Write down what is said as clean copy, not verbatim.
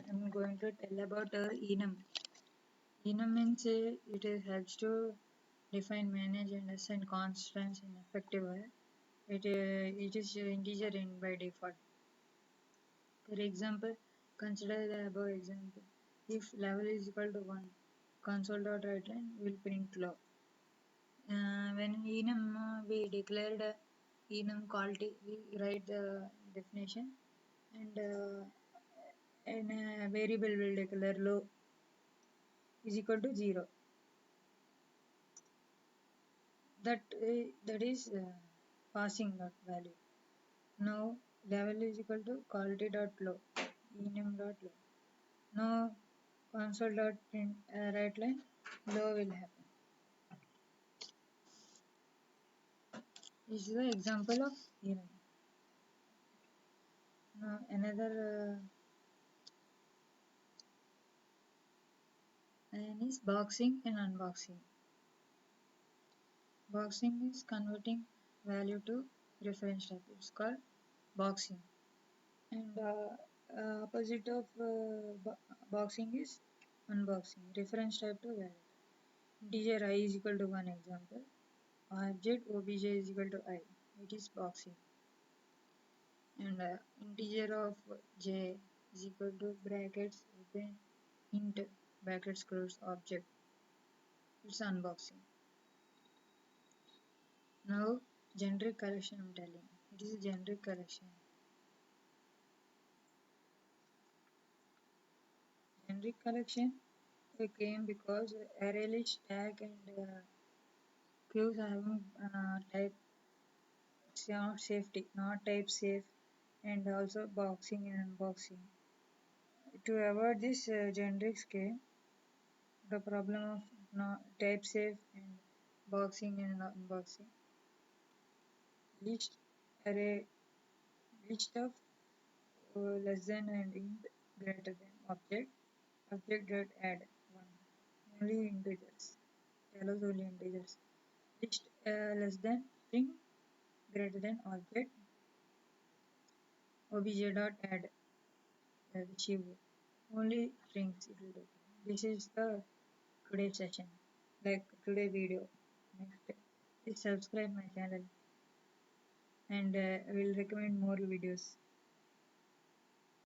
I'm going to tell about enum. Enum means helps to define, manage, and assign constants in effective way. It is integer in by default. For example, consider the above example. If level is equal to 1, console.writeLine will print low. When enum we declared enum quality, we write the definition and a variable will declare low is equal to 0. That is passing that value. Now level is equal to quality dot low, enum dot low. Now console dot print write line low will happen. This is the example of enum. Now another line is boxing and unboxing. Boxing is converting value to reference type. It's called boxing. And opposite of boxing is unboxing. Reference type to value. Integer I is equal to 1 example. Object obj is equal to I. It is boxing. And integer of j is equal to brackets open int brackets close object. It's unboxing. Now generic collection I'm telling. It is a generic collection. Generic collection came because array list tag and queues having type not safety, not type safe, and also boxing and unboxing. To avoid this generic scheme, the problem of not type safe and boxing and unboxing, list array list of less than and int greater than object dot add one only integers allows only integers list less than string greater than object obj dot add achieve only strings it will do. This is the today session, like today video. Next, please subscribe my channel and I will recommend more videos.